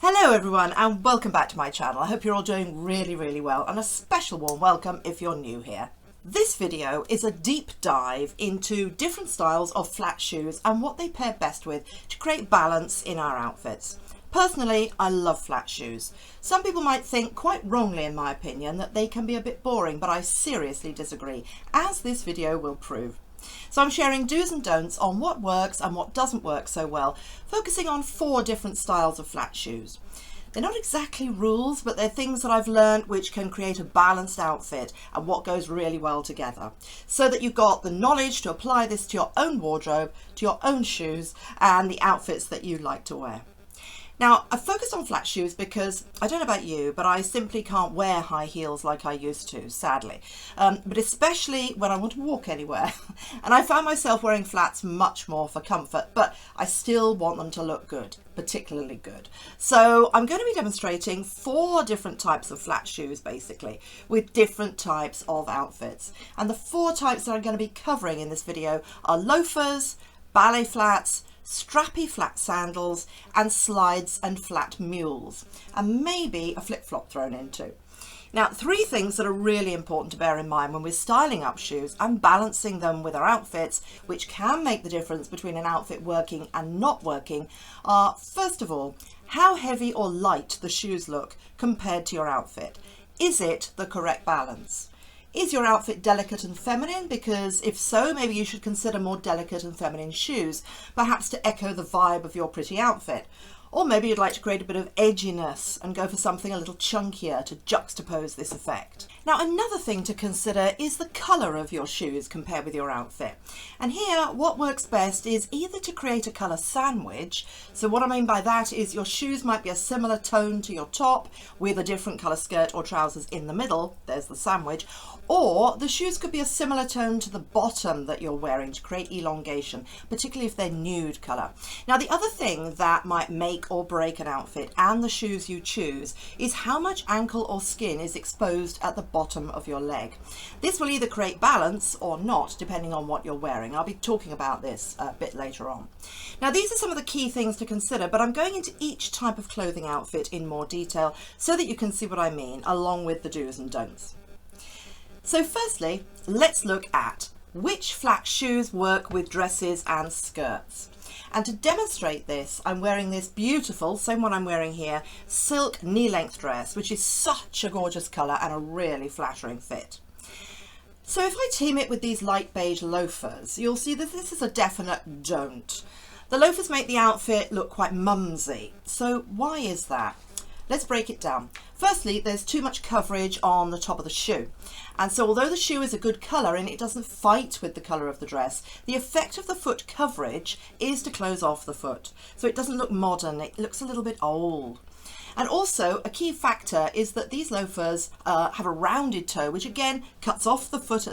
Hello everyone and welcome back to my channel. I hope you're all doing really well, and a special warm welcome if you're new here. This video is a deep dive into different styles of flat shoes and what they pair best with to create balance in our outfits. Personally, I love flat shoes. Some people might think, quite wrongly in my opinion, that they can be a bit boring, but I seriously disagree, as this video will prove. So I'm sharing do's and don'ts on what works and what doesn't work so well, focusing on 4 different styles of flat shoes. They're not exactly rules, but they're things that I've learned which can create a balanced outfit and what goes really well together, so that you've got the knowledge to apply this to your own wardrobe, to your own shoes and the outfits that you like to wear. Now, I focus on flat shoes because, I don't know about you, but I simply can't wear high heels like I used to, sadly. But especially when I want to walk anywhere. And I found myself wearing flats much more for comfort, but I still want them to look good, particularly good. So I'm going to be demonstrating 4 different types of flat shoes, basically, with different types of outfits. And the 4 types that I'm going to be covering in this video are loafers, ballet flats, strappy flat sandals, and slides and flat mules, and maybe a flip-flop thrown in too. Now, 3 things that are really important to bear in mind when we're styling up shoes and balancing them with our outfits, which can make the difference between an outfit working and not working, are, first of all, how heavy or light the shoes look compared to your outfit. Is it the correct balance? Is your outfit delicate and feminine? Because if so, maybe you should consider more delicate and feminine shoes, perhaps to echo the vibe of your pretty outfit. Or maybe you'd like to create a bit of edginess and go for something a little chunkier to juxtapose this effect. Now, another thing to consider is the colour of your shoes compared with your outfit. And here, what works best is either to create a colour sandwich. So what I mean by that is your shoes might be a similar tone to your top with a different colour skirt or trousers in the middle. There's the sandwich. Or the shoes could be a similar tone to the bottom that you're wearing to create elongation, particularly if they're nude colour. Now, the other thing that might make or break an outfit and the shoes you choose is how much ankle or skin is exposed at the bottom of your leg. This will either create balance or not, depending on what you're wearing. I'll be talking about this a bit later on. Now, these are some of the key things to consider, but I'm going into each type of clothing outfit in more detail so that you can see what I mean, along with the do's and don'ts. So firstly, let's look at which flat shoes work with dresses and skirts. And to demonstrate this, I'm wearing this beautiful, same one I'm wearing here, silk knee-length dress, which is such a gorgeous colour and a really flattering fit. So if I team it with these light beige loafers, you'll see that this is a definite don't. The loafers make the outfit look quite mumsy. So why is that? Let's break it down. Firstly, there's too much coverage on the top of the shoe. And so although the shoe is a good colour and it doesn't fight with the colour of the dress, the effect of the foot coverage is to close off the foot. So it doesn't look modern, it looks a little bit old. And also a key factor is that these loafers have a rounded toe, which again cuts off the foot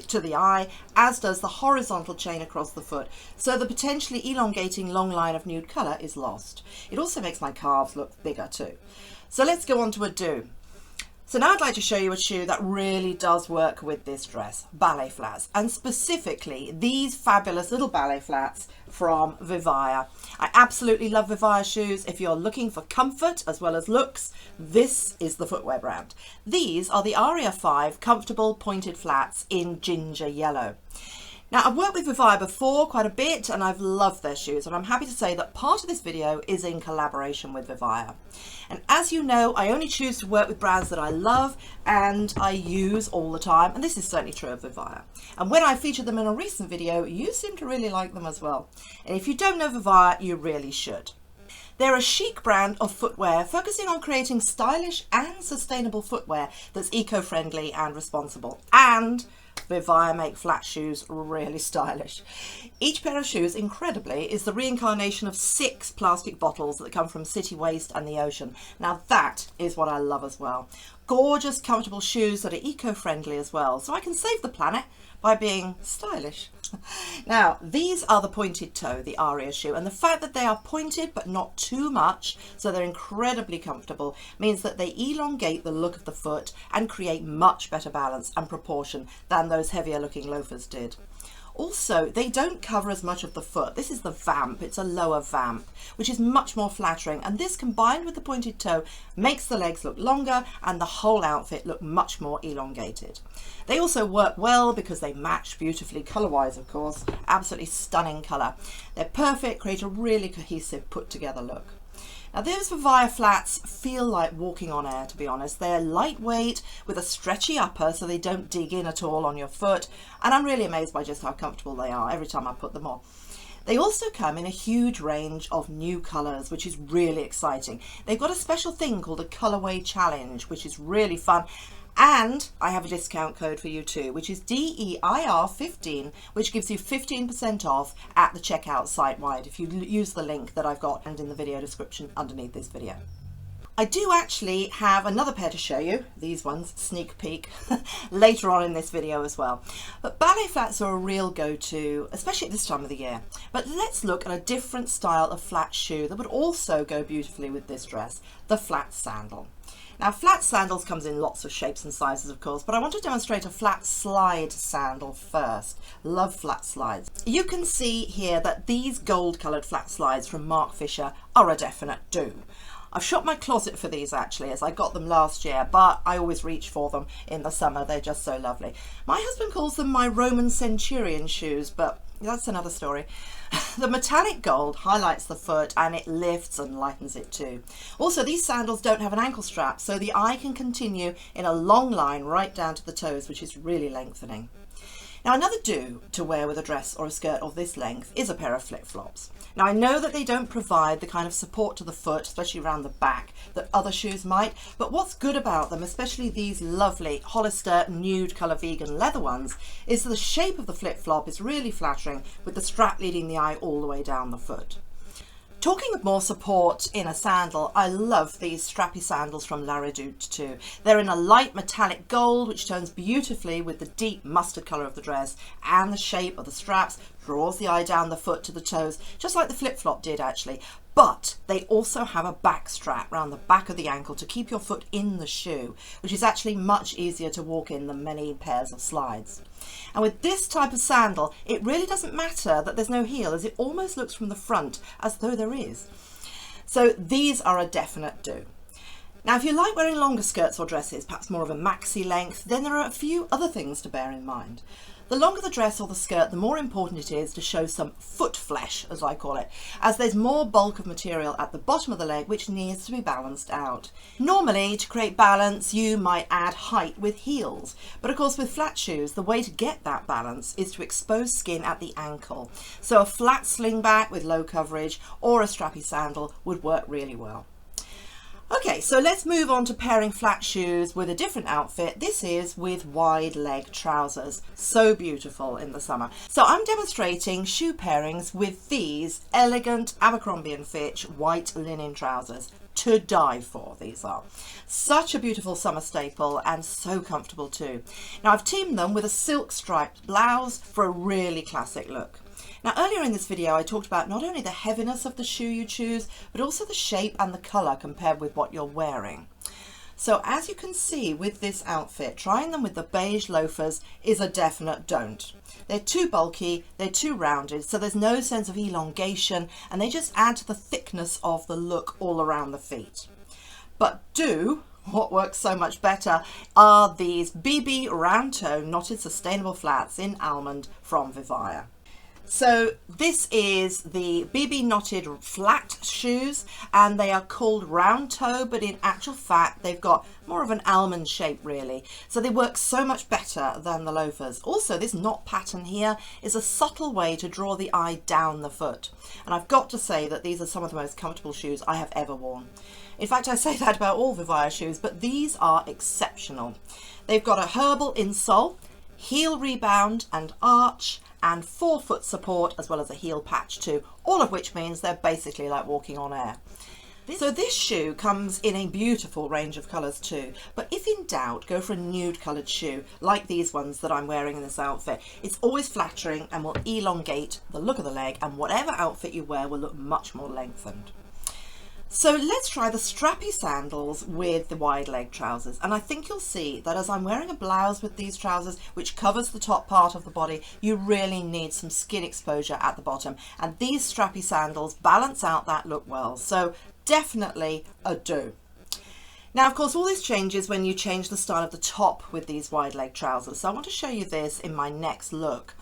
to the eye, as does the horizontal chain across the foot. So the potentially elongating long line of nude colour is lost. It also makes my calves look bigger too. So let's go on to a do. So now I'd like to show you a shoe that really does work with this dress, ballet flats, and specifically these fabulous little ballet flats from Vivaia. I absolutely love Vivaia shoes. If you're looking for comfort as well as looks, this is the footwear brand. These are the Aria 5 comfortable pointed flats in ginger yellow. Now, I've worked with Vivaia before quite a bit and I've loved their shoes, and I'm happy to say that part of this video is in collaboration with Vivaia. And as you know, I only choose to work with brands that I love and I use all the time, and this is certainly true of Vivaia. And when I featured them in a recent video, you seem to really like them as well. And if you don't know Vivaia, you really should. They're a chic brand of footwear focusing on creating stylish and sustainable footwear that's eco-friendly and responsible. And Vivaia make flat shoes really stylish. Each pair of shoes, incredibly, is the reincarnation of 6 plastic bottles that come from city waste and the ocean. Now that is what I love as well. Gorgeous, comfortable shoes that are eco-friendly as well, so I can save the planet by being stylish. Now, these are the pointed toe, the Aria shoe, and the fact that they are pointed but not too much, so they're incredibly comfortable, means that they elongate the look of the foot and create much better balance and proportion than those heavier looking loafers did. Also, they don't cover as much of the foot. This is the vamp, it's a lower vamp, which is much more flattering, and this combined with the pointed toe makes the legs look longer and the whole outfit look much more elongated. They also work well because they match beautifully colour-wise, of course. Absolutely stunning colour. They're perfect, create a really cohesive, put-together look. Now those Vivaia flats feel like walking on air, to be honest. They're lightweight with a stretchy upper so they don't dig in at all on your foot, and I'm really amazed by just how comfortable they are every time I put them on. They also come in a huge range of new colours, which is really exciting. They've got a special thing called a Colourway Challenge, which is really fun. And I have a discount code for you too, which is DEIR15, which gives you 15% off at the checkout site-wide if you use the link that I've got and in the video description underneath this video. I do actually have another pair to show you, these ones, sneak peek, later on in this video as well. But ballet flats are a real go-to, especially at this time of the year. But let's look at a different style of flat shoe that would also go beautifully with this dress, the flat sandal. Now flat sandals comes in lots of shapes and sizes, of course, but I want to demonstrate a flat slide sandal first. Love flat slides. You can see here that these gold coloured flat slides from Mark Fisher are a definite do. I've shot my closet for these actually, as I got them last year, but I always reach for them in the summer. They're just so lovely. My husband calls them my Roman centurion shoes, but that's another story. The metallic gold highlights the foot and it lifts and lightens it too. Also, these sandals don't have an ankle strap, so the eye can continue in a long line right down to the toes, which is really lengthening. Now another do to wear with a dress or a skirt of this length is a pair of flip-flops. Now I know that they don't provide the kind of support to the foot, especially around the back, that other shoes might, but what's good about them, especially these lovely Hollister nude colour vegan leather ones, is that the shape of the flip-flop is really flattering with the strap leading the eye all the way down the foot. Talking of more support in a sandal, I love these strappy sandals from La Redoute too. They're in a light metallic gold, which tones beautifully with the deep mustard colour of the dress, and the shape of the straps draws the eye down the foot to the toes, just like the flip-flop did actually. But they also have a back strap around the back of the ankle to keep your foot in the shoe, which is actually much easier to walk in than many pairs of slides. And with this type of sandal, it really doesn't matter that there's no heel, as it almost looks from the front as though there is. So these are a definite do. Now, if you like wearing longer skirts or dresses, perhaps more of a maxi length, then there are a few other things to bear in mind. The longer the dress or the skirt, the more important it is to show some foot flesh, as I call it, as there's more bulk of material at the bottom of the leg which needs to be balanced out. Normally, to create balance, you might add height with heels, but of course with flat shoes, the way to get that balance is to expose skin at the ankle. So a flat slingback with low coverage or a strappy sandal would work really well. Okay, so let's move on to pairing flat shoes with a different outfit. This is with wide leg trousers. So beautiful in the summer. So I'm demonstrating shoe pairings with these elegant Abercrombie & Fitch white linen trousers. To die for, these are. Such a beautiful summer staple and so comfortable too. Now I've teamed them with a silk striped blouse for a really classic look. Now earlier in this video I talked about not only the heaviness of the shoe you choose, but also the shape and the colour compared with what you're wearing. So as you can see with this outfit, trying them with the beige loafers is a definite don't. They're too bulky, they're too rounded, so there's no sense of elongation, and they just add to the thickness of the look all around the feet. But what works so much better are these BB round toe knotted sustainable flats in almond from Vivaia. So this is the BB knotted flat shoes, and they are called round toe, but in actual fact they've got more of an almond shape really, so they work so much better than the loafers. Also, this knot pattern here is a subtle way to draw the eye down the foot, and I've got to say that these are some of the most comfortable shoes I have ever worn. In fact, I say that about all Vivaia shoes, but these are exceptional. They've got a herbal insole, heel rebound and arch, and forefoot support, as well as a heel patch too, all of which means they're basically like walking on air. So this shoe comes in a beautiful range of colours too, but if in doubt, go for a nude coloured shoe like these ones that I'm wearing in this outfit. It's always flattering and will elongate the look of the leg, and whatever outfit you wear will look much more lengthened. So let's try the strappy sandals with the wide leg trousers, and I think you'll see that as I'm wearing a blouse with these trousers which covers the top part of the body, you really need some skin exposure at the bottom, and these strappy sandals balance out that look well, so definitely a do. Now of course all this changes when you change the style of the top with these wide leg trousers, so I want to show you this in my next look.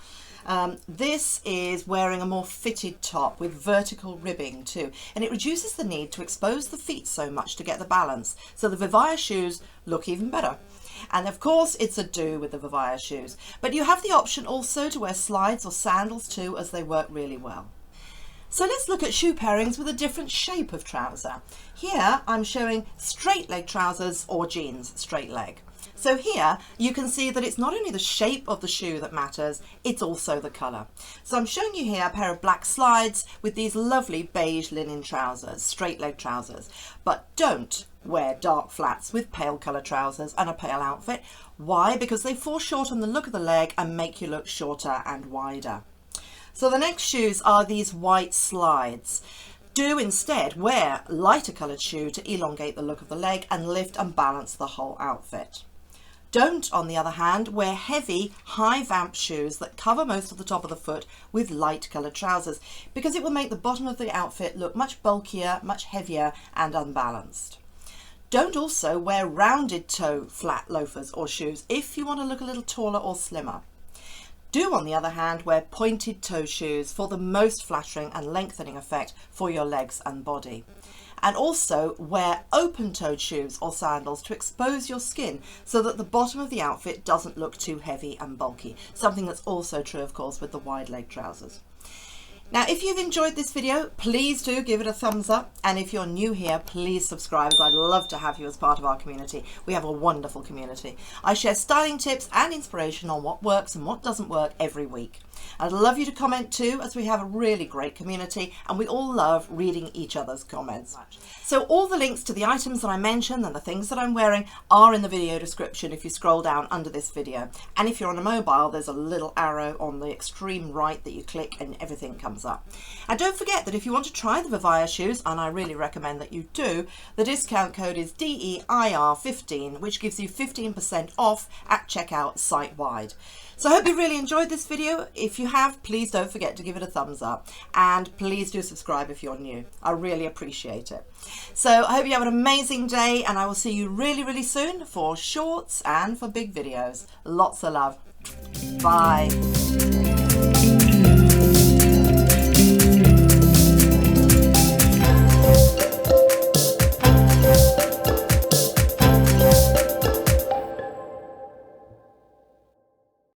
This is wearing a more fitted top with vertical ribbing too, and it reduces the need to expose the feet so much to get the balance, so the Vivaia shoes look even better. And of course it's a do with the Vivaia shoes, but you have the option also to wear slides or sandals too, as they work really well. So let's look at shoe pairings with a different shape of trouser. Here I'm showing straight leg trousers or jeans straight leg. So here you can see that it's not only the shape of the shoe that matters, it's also the colour. So I'm showing you here a pair of black slides with these lovely beige linen trousers, straight leg trousers. But don't wear dark flats with pale colour trousers and a pale outfit. Why? Because they foreshorten the look of the leg and make you look shorter and wider. So the next shoes are these white slides. Do instead wear a lighter coloured shoe to elongate the look of the leg and lift and balance the whole outfit. Don't, on the other hand, wear heavy, high vamp shoes that cover most of the top of the foot with light coloured trousers, because it will make the bottom of the outfit look much bulkier, much heavier and unbalanced. Don't also wear rounded toe flat loafers or shoes if you want to look a little taller or slimmer. Do, on the other hand, wear pointed toe shoes for the most flattering and lengthening effect for your legs and body. And also wear open-toed shoes or sandals to expose your skin so that the bottom of the outfit doesn't look too heavy and bulky. Something that's also true, of course, with the wide leg trousers. Now, if you've enjoyed this video, please do give it a thumbs up. And if you're new here, please subscribe, as I'd love to have you as part of our community. We have a wonderful community. I share styling tips and inspiration on what works and what doesn't work every week. I'd love you to comment too, as we have a really great community and we all love reading each other's comments. So all the links to the items that I mentioned and the things that I'm wearing are in the video description if you scroll down under this video. And if you're on a mobile, there's a little arrow on the extreme right that you click and everything comes up. And don't forget that if you want to try the Vivaia shoes, and I really recommend that you do, the discount code is DEIR15, which gives you 15% off at checkout site-wide. So I hope you really enjoyed this video. If you have, please don't forget to give it a thumbs up, and please do subscribe if you're new. I really appreciate it. So I hope you have an amazing day, and I will see you really, really soon for shorts and for big videos. Lots of love. Bye.